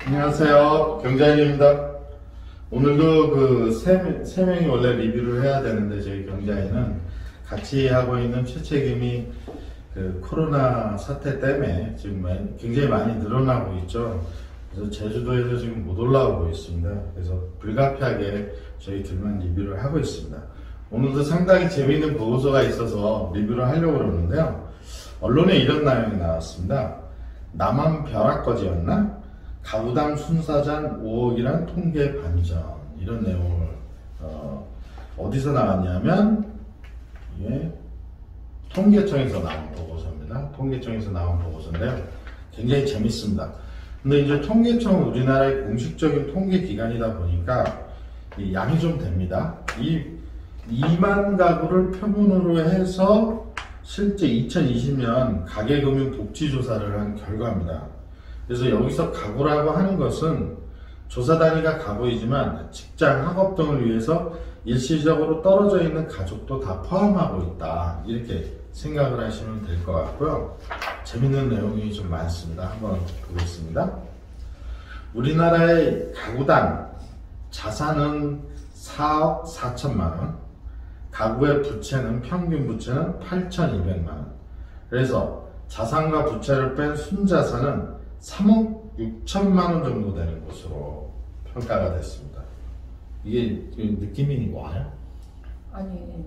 안녕하세요. 경자인입니다. 오늘도 그 세 명이 원래 리뷰를 해야 되는데 저희 경자인은 같이 하고 있는 최책임이 그 코로나 사태 때문에 지금 굉장히 많이 늘어나고 있죠. 그래서 제주도에서 지금 못 올라오고 있습니다. 그래서 불가피하게 저희 둘만 리뷰를 하고 있습니다. 오늘도 상당히 재미있는 보고서가 있어서 리뷰를 하려고 그러는데요. 언론에 이런 내용이 나왔습니다. 남한 벼락거지였나? 가구당 순사잔 5억이란 통계 반전. 이런 내용을 어디서 나왔냐면 이게 통계청에서 나온 보고서입니다. 통계청에서 나온 보고서인데요. 굉장히 재밌습니다. 근데 이제 통계청은 우리나라의 공식적인 통계 기관이다 보니까 이 양이 좀 됩니다. 이 2만 가구를 표본으로 해서 실제 2020년 가계금융복지조사를 한 결과입니다. 그래서 여기서 가구라고 하는 것은 조사 단위가 가구이지만 직장, 학업 등을 위해서 일시적으로 떨어져 있는 가족도 다 포함하고 있다. 이렇게 생각을 하시면 될 것 같고요. 재밌는 내용이 좀 많습니다. 한번 보겠습니다. 우리나라의 가구당 자산은 4억 4천만 원, 가구의 부채는 평균 부채는 8,200만원. 그래서 자산과 부채를 뺀 순자산은 3억 6천만원 정도 되는 것으로 평가가 됐습니다. 이게 느낌이 와요? 아니,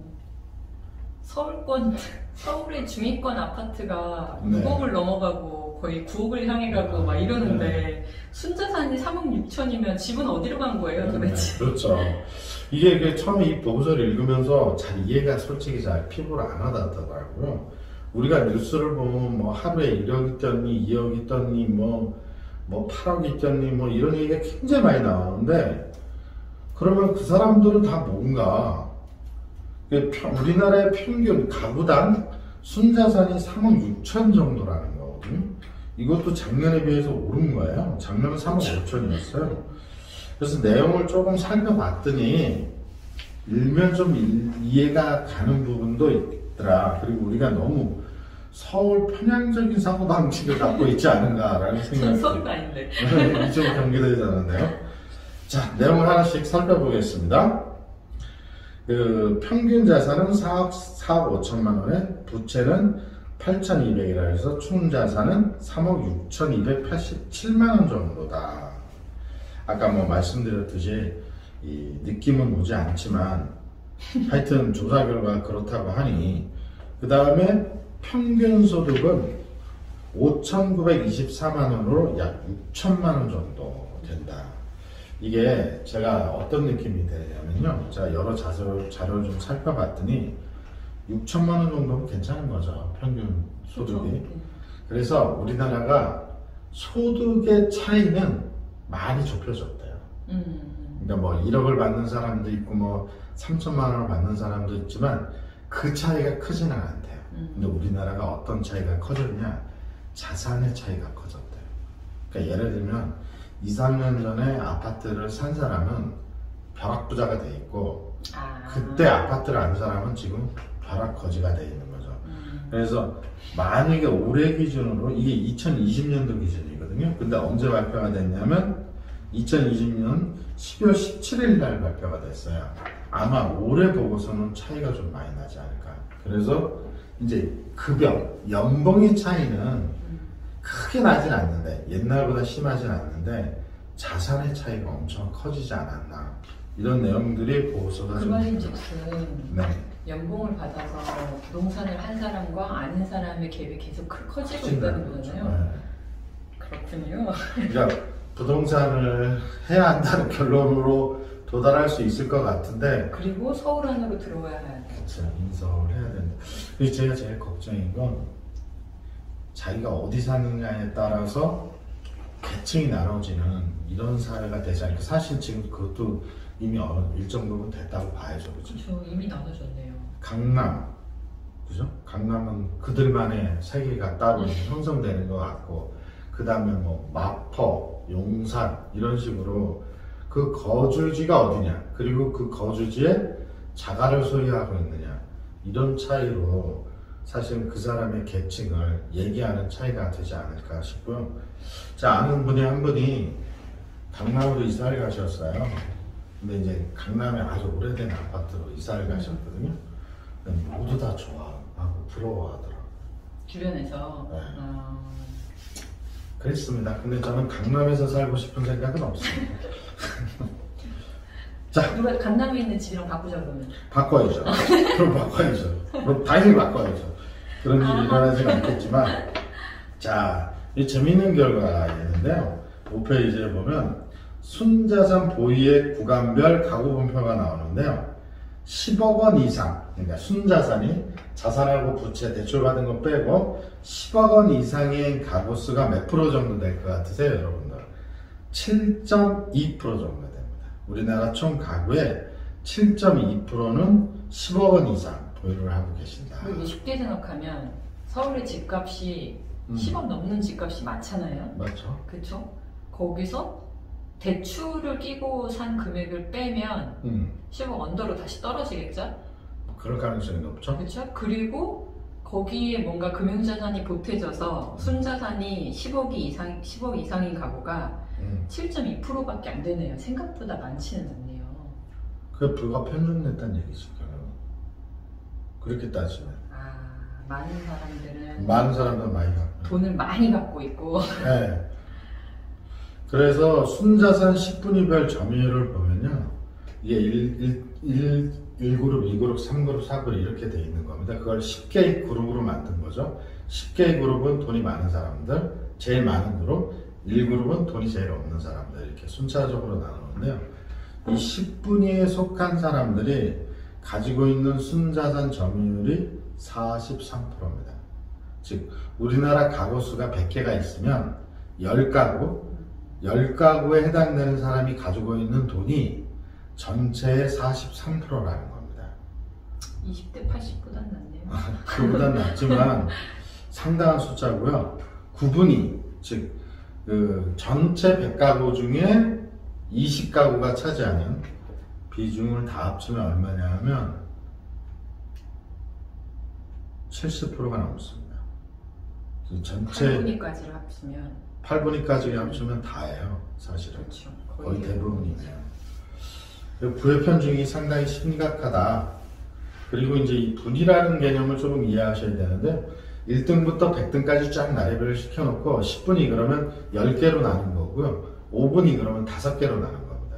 서울의 중위권 아파트가 네. 6억을 넘어가고 거의 9억을 향해 가고 막 이러는데 네. 순자산이 3억 6천이면 집은 어디로 간 거예요 도대체? 네, 그렇죠. 이게 처음에 이 보고서를 읽으면서 잘 이해가 솔직히 잘 피부로 안 와닿더라고요. 우리가 뉴스를 보면 뭐 하루에 1억이 떴니, 2억이 떴니, 뭐 8억이 떴니, 뭐 이런 얘기가 굉장히 많이 나오는데, 그러면 그 사람들은 다 뭔가, 우리나라의 평균 가구당 순자산이 3억 6천 정도라는 거거든요. 이것도 작년에 비해서 오른 거예요. 작년은 3억 5천이었어요. 그래서 내용을 조금 살펴봤더니 일면 좀 이해가 가는 부분도 있더라. 그리고 우리가 너무 서울 편향적인 사고방식을 갖고 있지 않은가라는 생각이 전 서울가 아닌데. 이쪽 경기도에 사는데요. 자, 내용을 하나씩 살펴보겠습니다. 그 평균 자산은 4억 5천만 원에 부채는 8,200이라 해서 총 자산은 3억 6,287만 원 정도다. 아까 뭐 말씀드렸듯이 이 느낌은 오지 않지만 하여튼 조사 결과 그렇다고 하니, 그 다음에 평균 소득은 5,924만 원으로 약 6천만 원 정도 된다. 이게 제가 어떤 느낌이 되냐면요, 제가 여러 자료를 좀 살펴봤더니 6천만 원 정도면 괜찮은 거죠, 평균 소득이. 그래서 우리나라가 소득의 차이는 많이 좁혀졌대요. 그러니까 뭐 1억을 받는 사람도 있고 뭐 3천만 원을 받는 사람도 있지만 그 차이가 크지는 않대요. 근데 우리나라가 어떤 차이가 커졌냐? 자산의 차이가 커졌대요. 그러니까 예를 들면 2, 3년 전에 아파트를 산 사람은 벼락부자가 돼 있고, 그때 아파트를 안 사람은 지금 벼락거지가 돼 있는 거죠. 그래서 만약에 올해 기준으로 이게 2020년도 기준이거든요. 근데 언제 발표가 됐냐면 2020년 12월 17일 날 발표가 됐어요. 아마 올해 보고서는 차이가 좀 많이 나지 않을까. 그래서 이제 급여, 연봉의 차이는 크게 나진 않는데, 옛날보다 심하진 않는데 자산의 차이가 엄청 커지지 않았나, 이런 내용들이 보고서가 그 좀 말인즉슨 네. 연봉을 받아서 부동산을 한 사람과 아는 사람의 갭이 계속 커지고 있다는 거잖아요. 네. 그렇군요. 그러니까 부동산을 해야 한다는 결론으로 도달할 수 있을 것 같은데, 그리고 서울 안으로 들어와야 해요. 그렇죠. 인서울 해야 된다. 그리고 제가 제일 걱정인 건 자기가 어디 사느냐에 따라서 계층이 나눠지는 이런 사회가 되지 않을까. 사실 지금 그것도 이미 일정 부분 됐다고 봐야죠. 그죠? 그렇죠. 이미 나눠졌네요. 강남, 그죠? 강남은 그들만의 세계가 따로 형성되는 것 같고, 그 다음에 뭐 마포, 용산 이런 식으로 그 거주지가 어디냐, 그리고 그 거주지에 자가를 소유하고 있느냐, 이런 차이로 사실 그 사람의 계층을 얘기하는 차이가 되지 않을까 싶고요. 자, 아는 분이 한 분이 강남으로 이사를 가셨어요. 근데 이제 강남에 아주 오래된 아파트로 이사를 가셨거든요. 근데 모두 다 좋아하고 부러워하더라고요. 주변에서. 네. 그랬습니다. 근데 저는 강남에서 살고 싶은 생각은 없어요. 자, 누가 강남에 있는 집이랑 바꾸자 그러면. 바꿔야죠. 그럼 바꿔야죠. 그럼 당연히 바꿔야죠. 그런 일이 일어나지는 않겠지만, 자, 이 재미있는 결과가 있는데요. 5페이지에 보면 순자산 보유액 구간별 가구 분표가 나오는데요. 10억 원 이상, 그러니까 순자산이 자산하고 부채 대출받은 거 빼고 10억 원 이상의 가구 수가 몇 프로 정도 될 것 같으세요, 여러분들? 7.2% 정도 됩니다. 우리나라 총 가구의 7.2%는 10억 원 이상 보유를 하고 계신다. 그리고 쉽게 생각하면 서울의 집값이 10억 넘는 집값이 많잖아요. 맞죠? 그렇죠? 거기서 대출을 끼고 산 금액을 빼면 10억 언더로 다시 떨어지겠죠? 그럴 가능성이 높죠? 그렇죠? 그리고 거기에 뭔가 금융자산이 보태져서 순자산이 10억 이상인 가구가 7.2%밖에 안 되네요. 생각보다 많지는 않네요. 그게 불가평균됐다는 얘기죠. 그렇게 따지면 많은 사람들은 많이 갖고 돈을 많이 갖고 있고. 네. 그래서 순자산 10분위별 점유율을 보면요, 이게 1그룹, 2그룹, 3그룹, 4그룹 이렇게 돼 있는 겁니다. 그걸 10개의 그룹으로 만든 거죠. 10개의 그룹은 돈이 많은 사람들, 제일 많은 그룹, 1그룹은 돈이 제일 없는 사람들, 이렇게 순차적으로 나누는데요. 이 10분위에 속한 사람들이 가지고 있는 순자산 점유율이 43%입니다. 즉 우리나라 가구 수가 100개가 있으면 10가구에 해당되는 사람이 가지고 있는 돈이 전체의 43%라는 겁니다. 20대 80보단 낫네요. 그보단 낫지만 상당한 숫자고요. 구분이, 즉 전체 100가구 중에 20가구가 차지하는 비중을 다 합치면 얼마냐 하면 70%가 넘습니다. 전체 8분위까지를 합치면 8분위까지 합치면 다예요. 사실은. 그렇죠. 거의 대부분이네요. 부의 편중이 상당히 심각하다. 그리고 이제 이 분위라는 개념을 조금 이해하셔야 되는데 1등부터 100등까지 쫙 나래별을 시켜놓고 10분위 그러면 10개로 나눈 거고요. 5분위 그러면 5개로 나눈 겁니다.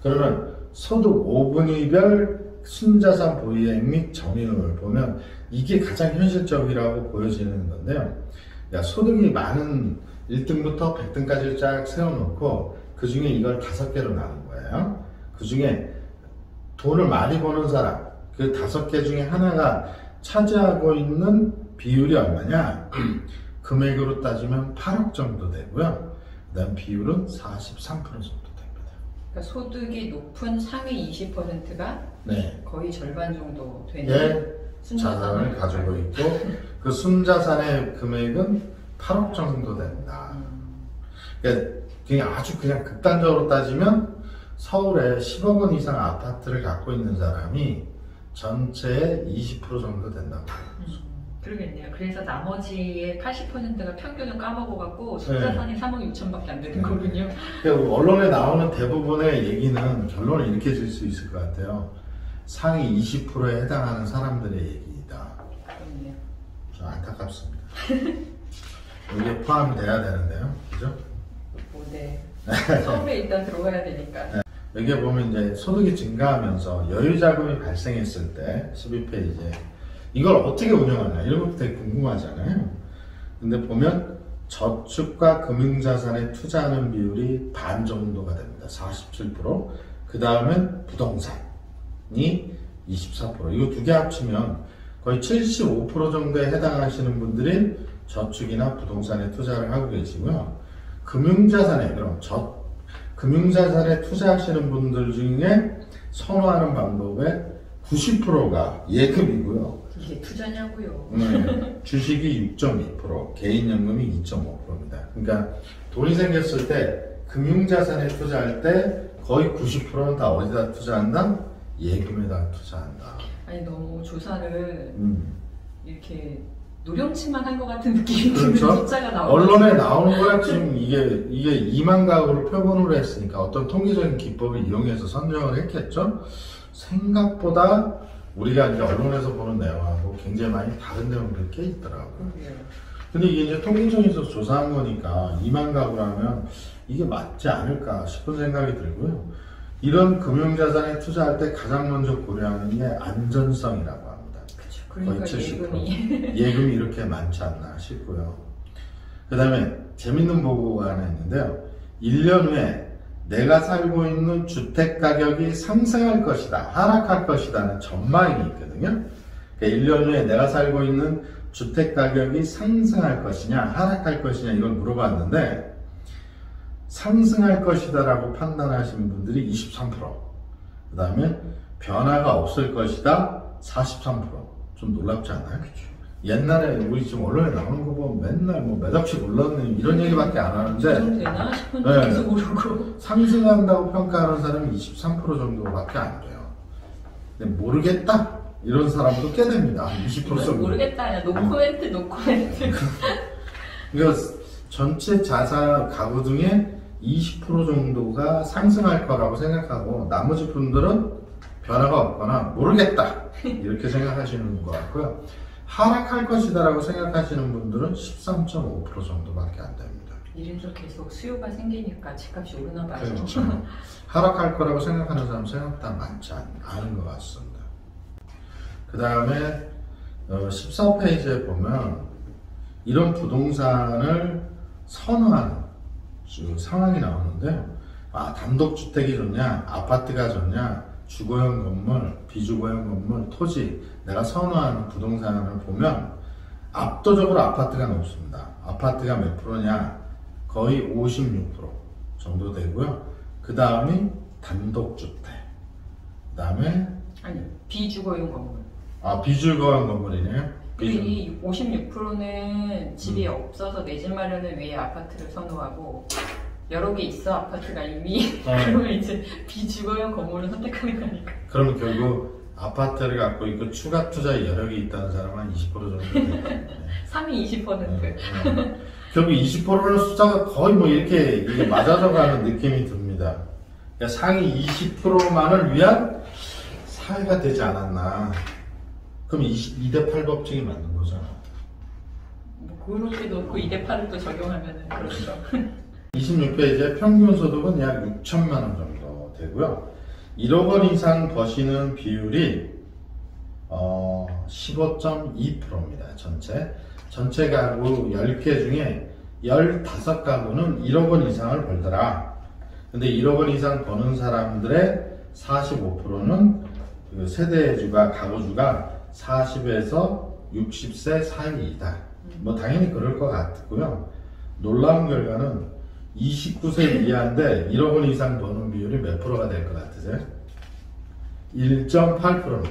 그러면 소득 5분위별 순자산 보유액 및 점유율을 보면 이게 가장 현실적이라고 보여지는 건데요. 소득이 많은 1등부터 100등까지 쫙 세워놓고 그 중에 이걸 5개로 나눈 거예요. 그 중에 돈을 많이 버는 사람, 그 5개 중에 하나가 차지하고 있는 비율이 얼마냐? 금액으로 따지면 8억 정도 되고요. 그 다음 비율은 43% 정도 됩니다. 그러니까 소득이 높은 상위 20%가 네. 거의 절반 정도 되는 자산을 가지고 있고 그 순자산의 금액은 8억 정도 된다. 그러니까 그냥 아주 그냥 극단적으로 따지면 서울에 10억 원 이상 아파트를 갖고 있는 사람이 전체의 20% 정도 된다고. 그러겠네요. 그래서 나머지의 80%가 평균을 까먹어갖고 순자산이 3억 6천밖에 안 되는 거군요. 그러니까 언론에 나오는 대부분의 얘기는 결론을 이렇게 질 수 있을 것 같아요. 상위 20%에 해당하는 사람들의 얘기이다. 그렇네요. 좀 안타깝습니다. 여기에 포함돼야 되는데요. 그죠? 네. 서울에 일단 들어가야 되니까. 네. 여기에 보면 이제 소득이 증가하면서 여유자금이 발생했을 때 12페이지에 이걸 어떻게 운영하냐 이런 것도 되게 궁금하잖아요. 근데 보면 저축과 금융자산에 투자하는 비율이 반 정도가 됩니다. 47%. 그 다음엔 부동산이 24%. 이거 두 개 합치면 거의 75% 정도에 해당하시는 분들이 저축이나 부동산에 투자를 하고 계시고요. 금융자산에 금융자산에 투자하시는 분들 중에 선호하는 방법의 90%가 예금이고요. 이게 투자냐고요. 주식이 6.2%, 개인연금이 2.5%입니다. 그러니까 돈이 생겼을 때 금융자산에 투자할 때 거의 90%는 다 어디다 투자한다? 예금에다 투자한다. 아니 너무 조사를 이렇게 노령층만 한 것 같은 느낌이 드는 그렇죠. 숫자가 나오고 언론에 나오는 거랑 지금 이게 2만 가구를 표본으로 했으니까 어떤 통계적인 기법을 이용해서 선정을 했겠죠. 생각보다 우리가 이제 언론에서 보는 내용하고 굉장히 많이 다른 내용들이 꽤 있더라고요. 근데 이게 이제 통계청에서 조사한 거니까 2만 가구라면 이게 맞지 않을까 싶은 생각이 들고요. 이런 금융자산에 투자할 때 가장 먼저 고려하는 게 안전성이라고 합니다. 그쵸. 그러니까 거의 70%. 예금이 예금이 이렇게 많지 않나 싶고요. 그 다음에 재밌는 보고가 하나 있는데요. 1년 후에 내가 살고 있는 주택 가격이 상승할 것이다, 하락할 것이다는 전망이 있거든요. 그러니까 1년 후에 내가 살고 있는 주택 가격이 상승할 것이냐, 하락할 것이냐 이걸 물어봤는데 상승할 것이다 라고 판단하시는 분들이 23%, 그 다음에 변화가 없을 것이다 43%. 좀 놀랍지 않아요? 그쵸. 옛날에 우리 지금 언론에 나오는 거 보면 맨날 뭐 몇 억씩 올랐네 이런 얘기밖에 안 하는데 되나 싶은데 네. 계속 오르고 상승한다고 평가하는 사람이 23% 정도밖에 안 돼요. 근데 모르겠다 이런 사람도 꽤 됩니다. 20% 정도. 모르겠다 아니야. 노코멘트 노코멘트. 그러니까 전체 자산 가구 중에 20% 정도가 상승할 거라고 생각하고 나머지 분들은 변화가 없거나 모르겠다 이렇게 생각하시는 것 같고요. 하락할 것이다 라고 생각하시는 분들은 13.5% 정도밖에 안 됩니다. 이래서 계속 수요가 생기니까 집값이 오르나 봐요. 그렇죠. 하락할 거라고 생각하는 사람 생각보다 많지 않은 것 같습니다. 그 다음에 14페이지에 보면 이런 부동산을 선호하는 상황이 나오는데요. 단독주택이 좋냐, 아파트가 좋냐, 주거용 건물, 비주거용 건물, 토지, 내가 선호하는 부동산을 보면 압도적으로 아파트가 높습니다. 아파트가 몇 프로냐? 거의 56% 정도 되고요. 그 다음이 단독주택. 그 다음에 아니 비주거용 건물. 비주거용 건물이네요. 이 56%는 집이 없어서 내 집 마련을 위해 아파트를 선호하고 여러 개 있어 아파트가 이미 그러면 이제 비주거용 건물을 선택하는 거니까. 그러면 결국 아파트를 갖고 있고 추가 투자 여력이 있다는 사람은 한 20% 정도 돼요. 3위 20%. 결국 20%는 숫자가 거의 뭐 이렇게 맞아져 가는 느낌이 듭니다. 그러니까 상위 20%만을 위한 사회가 되지 않았나. 그럼 2대 8 법칙이 맞는 거잖아. 뭐 그렇게 놓고 2대 8을 또 적용하면은 그렇죠. 26페이지에 평균 소득은 약 6천만 원 정도 되고요. 1억 원 이상 버시는 비율이 15.2%입니다. 전체 가구 10개 중에 15가구는 1억 원 이상을 벌더라. 근데 1억 원 이상 버는 사람들의 45%는 그 세대주가, 가구주가 40에서 60세 사이이다. 뭐 당연히 그럴 것 같고요. 놀라운 결과는 29세 이하인데 1억 원 이상 버는 비율이 몇 프로가 될 것 같으세요? 1.8%입니다.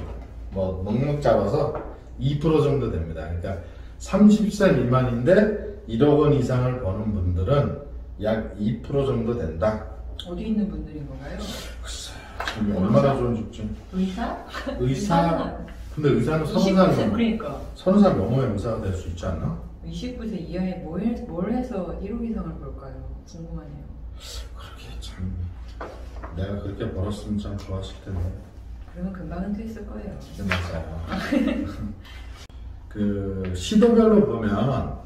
뭐 넉넉 잡아서 2% 정도 됩니다. 그러니까 30세 미만인데 1억 원 이상을 버는 분들은 약 2% 정도 된다. 어디 있는 분들인 건가요? 글쎄요. 얼마나 좋은 집중. 의사? 의사? 근데 의사는 30살 그러니까 30살 넘어야 의사가 될 수 있지 않나? 29세 이하에 뭘 해서 1억 이상을 벌까요? 궁금하네요. 그렇게 참 내가 그렇게 벌었으면 참 좋았을 텐데. 그러면 금방 은퇴했을 거예요. 맞아요. 그 시도별로 보면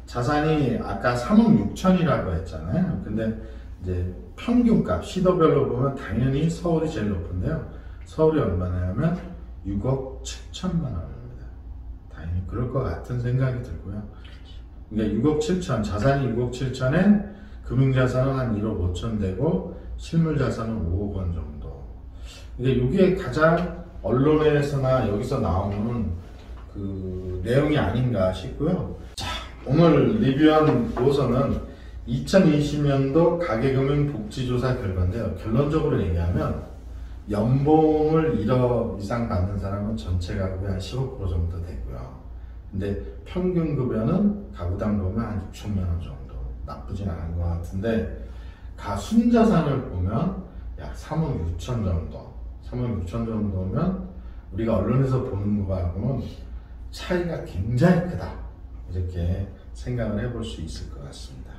자산이 아까 3억 6천이라고 했잖아요. 근데 이제 평균값 시도별로 보면 당연히 서울이 제일 높은데요. 서울이 얼마냐면 6억 7천만 원입니다. 당연히 그럴 것 같은 생각이 들고요. 그러니까 6억 7천, 자산이 6억 7천에 금융자산은 한 1억 5천 되고 실물자산은 5억 원 정도. 그러니까 이게 가장 언론에서나 여기서 나오는 그 내용이 아닌가 싶고요. 자, 오늘 리뷰한 보고서는 2020년도 가계금융복지조사 결과인데요. 결론적으로 얘기하면 연봉을 1억 이상 받는 사람은 전체 가구의 한 15% 정도 되고요. 근데 평균 급여는 가구당 보면 한 6천만 원 정도. 나쁘진 않은 것 같은데 순자산을 보면 약 3억 6천 정도. 3억 6천 정도면 우리가 언론에서 보는 거하고는 차이가 굉장히 크다. 이렇게 생각을 해볼 수 있을 것 같습니다.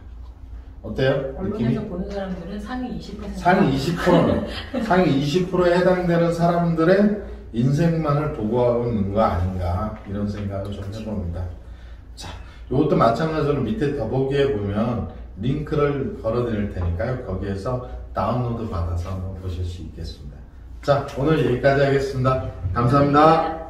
어때요? 언론에서 보는 사람들은 상위 20%. 상위 20%는 상위 20%에 해당되는 사람들의 인생만을 보고하고 있는 거 아닌가 이런 생각을 좀 해봅니다. 자, 이것도 마찬가지로 밑에 더보기에 보면 링크를 걸어 드릴 테니까요. 거기에서 다운로드 받아서 한번 보실 수 있겠습니다. 자, 오늘 여기까지 하겠습니다. 감사합니다.